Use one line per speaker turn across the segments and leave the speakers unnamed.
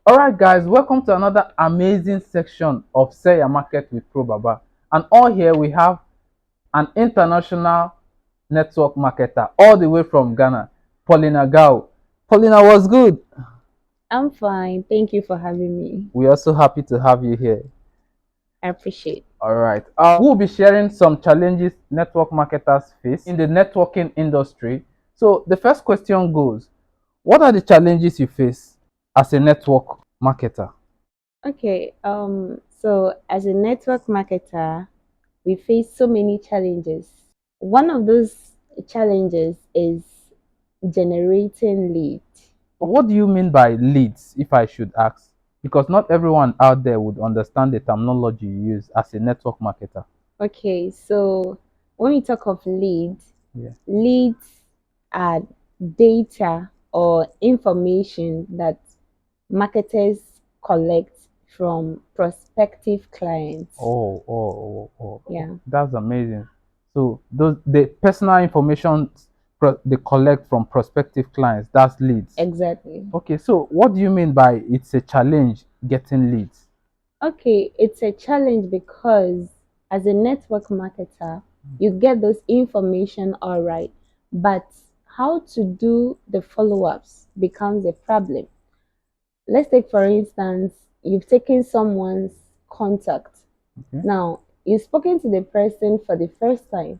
Alright guys, welcome to another amazing section of Sell Your Market with Probaba. And all here we have an international network marketer all the way from Ghana, Paulina Gawu. Paulina, was good?
I'm fine. Thank you for having me.
We're also happy to have you here.
I appreciate.
Alright, we'll be sharing some challenges network marketers face in the networking industry. So the first question goes, what are the challenges you face as a network marketer?
Okay. So as a network marketer, we face so many challenges. One of those challenges is generating leads.
What do you mean by leads, if I should ask? Because not everyone out there would understand the terminology you use as a network marketer.
Okay, so when we talk of leads,
Yeah.
leads are data or information that marketers collect from prospective clients.
Oh.
Yeah,
That's amazing. So the personal information they collect from prospective clients, that's leads.
exactly.
Okay, so what do you mean by it's a challenge getting leads?
Okay, it's a challenge because as a network marketer, you get those information all right, but how to do the follow-ups becomes a problem. Let's take for instance, you've taken someone's contact.
Okay.
Now, you've spoken to the person for the first time.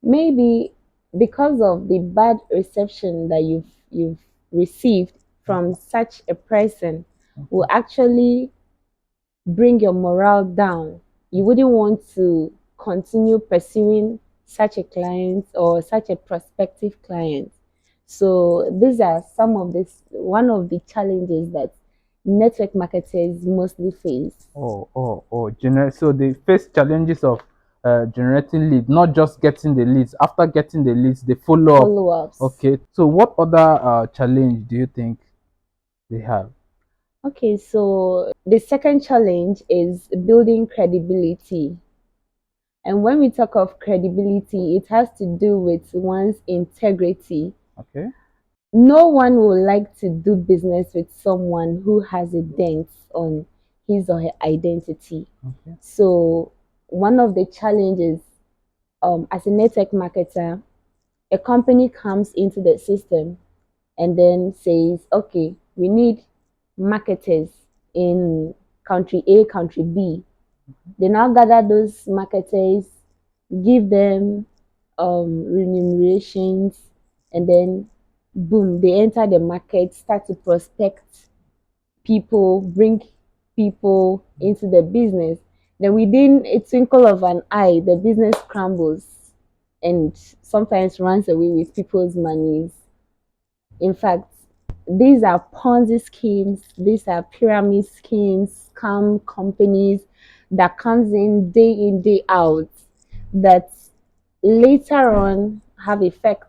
Maybe because of the bad reception that you've received from such a person will actually bring your morale down. You wouldn't want to continue pursuing such a client or such a prospective client. So these are some of this one of the challenges that network marketers mostly face.
So they face challenges of generating leads, not just getting the leads. After getting the leads, they follow up.
Follow-ups.
Okay. So what other challenge do you think they have?
Okay, so the second challenge is building credibility. And when we talk of credibility, it has to do with one's integrity.
Okay.
No one would like to do business with someone who has a dent on his or her identity.
Okay.
So, one of the challenges as a network marketer, a company comes into the system and then says, okay, we need marketers in country A, country B. They now gather those marketers, give them remunerations, and then boom, they enter the market, start to prospect people, bring people into the business. Then within a twinkle of an eye, the business crumbles and sometimes runs away with people's monies. In fact, these are Ponzi schemes, these are pyramid schemes, scam companies that comes in, day out, that later on have effects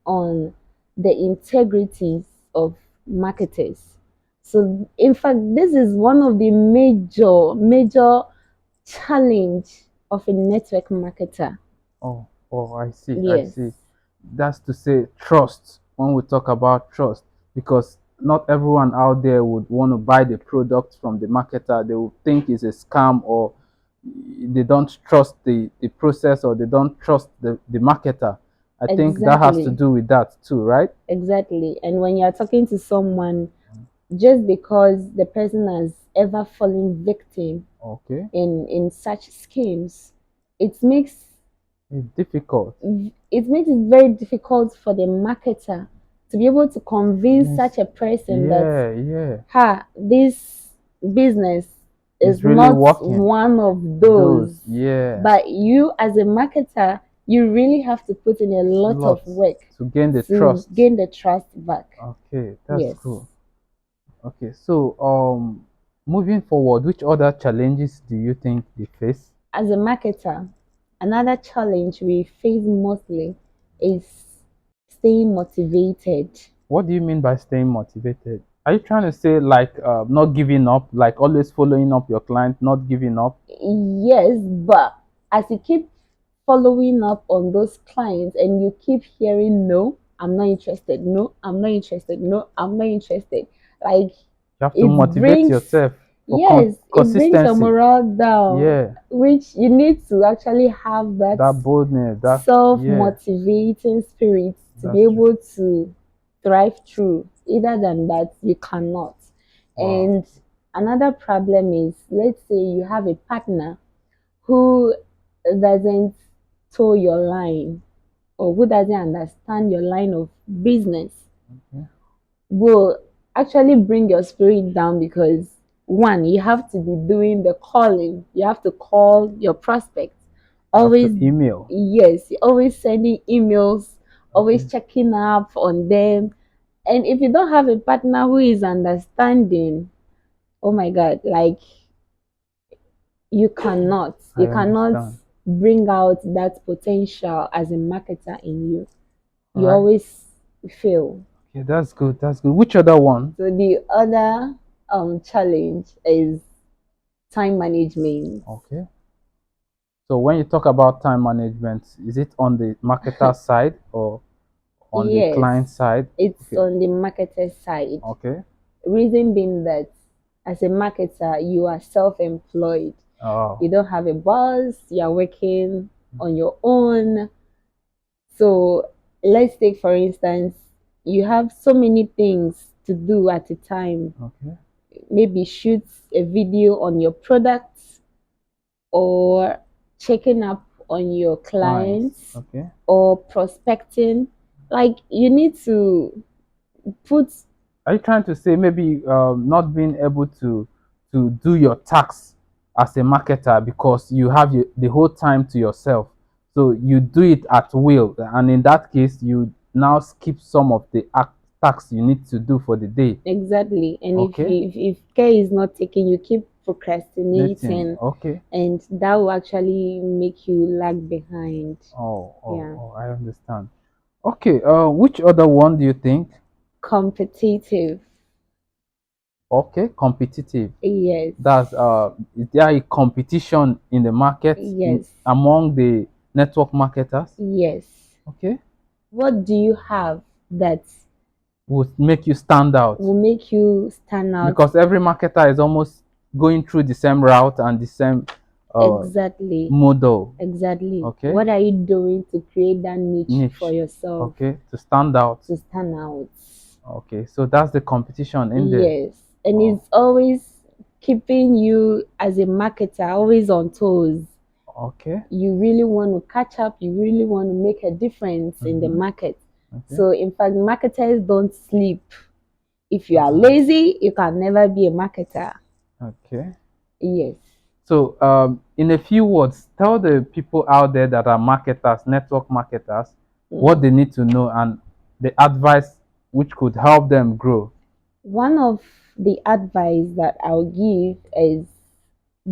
on the integrities of marketers. So in fact, this is one of the major challenge of a network marketer.
I see. I
Yes,
see. That's to say trust. When we talk about trust, because not everyone out there would want to buy the product from the marketer. They will think it's a scam, or they don't trust the process, or they don't trust the marketer. I think that has to
exactly.
do with that too, right?
Exactly. And when you're talking to someone, just because the person has ever fallen victim
Okay.
in such schemes, it makes
It's difficult.
it very difficult for the marketer to be able to convince
Yes.
such a person that
Yeah.
this business
It's
is
really
not
working.
one of those.
Yeah.
But you as a marketer, you really have to put in a lot of
Lots
work
to gain the
to
trust.
gain the trust back.
Okay, that's
Yes.
cool. Okay, so moving forward, which other challenges do you think they face?
As a marketer, another challenge we face mostly is staying motivated.
What do you mean by staying motivated? Are you trying to say like not giving up, like always following up your client, not giving up?
Yes, but as you keep following up on those clients and you keep hearing, no, I'm not interested, no, I'm not interested, no, I'm not interested. Like
You have to
It
motivate
brings,
yourself for
yes, it brings your
consistency.
morale down,
Yeah,
which you need to actually have that
that boldness. Yeah,
self-motivating spirit to be
that's true.
able to thrive through. Either than that, you cannot.
Wow.
And another problem is, let's say you have a partner who doesn't toe your line, or who doesn't understand your line of business,
Okay.
will actually bring your spirit down, because one, you have to be doing the calling, you have to call your prospects
You have to
always.
email.
Yes, you're always sending emails, always
Okay.
checking up on them. And if you don't have a partner who is understanding, oh my god, like, you
I
cannot
understand.
bring out that potential as a marketer in you.
All
You
right.
always fail.
Okay, that's good. That's good. Which other one?
So the other challenge is time management.
Okay. So when you talk about time management, is it on the marketer side or on the
Yes,
client side?
it's
Okay.
on the marketer side.
Okay.
Reason being that as a marketer, you are self-employed. You
Oh.
don't have a boss, you are working on your own. So let's take for instance, you have so many things to do at a time.
Okay.
Maybe shoot a video on your products, or checking up on your
Clients.
clients,
Okay.
or prospecting. Like, you need to put,
Are you trying to say maybe not being able to do your tax as a marketer because you have the whole time to yourself? So you do it at will, and in that case, you now skip some of the tax you need to do for the day.
exactly. And if
Okay,
if care is not taken, you keep
nothing.
procrastinating,
Okay.
and that will actually make you lag behind. Yeah.
I understand. Okay. Which other one do you think?
Competitive.
Okay, competitive.
Yes.
That's is there a competition in the market in
Yes.
among the network marketers?
Yes.
Okay,
What do you have that
would make you stand out
will make you stand out?
because every marketer is almost going through the same route and the same uh,
Exactly.
model.
Exactly.
Okay,
What are you doing to create that niche for
niche.
yourself
Okay, to stand out.
to stand out?
Okay, so that's the competition in there.
Yes. And
Oh,
it's always keeping you as a marketer always on toes.
okay.
You really want to catch up, you really want to make a difference in the
Mm-hmm.
market.
Okay.
So, in fact, marketers don't sleep. If you are
Uh-huh.
lazy, you can never be a marketer.
Okay.
Yes.
So, in a few words, tell the people out there that are marketers, network marketers, what
Mm.
they need to know and the advice which could help them grow.
One of the advice that I'll give is,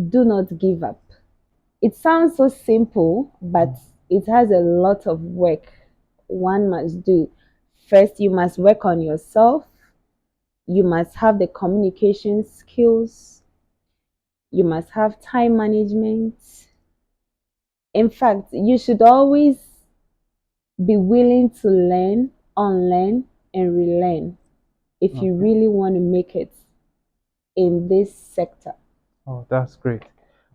do not give up. It sounds so simple, but it has a lot of work one must do. First, you must work on yourself. You must have the communication skills. You must have time management. In fact, you should always be willing to learn, unlearn, and relearn if you
Okay.
really want to make it in this sector.
Oh, that's great.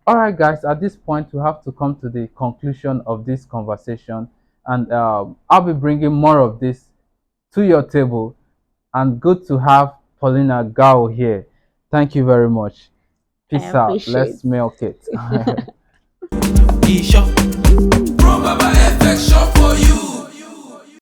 All right, guys, at this point, we have to come to the conclusion of this conversation. And I'll be bringing more of this to your table. And good to have Paulina Gawu here. Thank you very much.
I
Peace out.
appreciate.
Let's milk it.
Isha.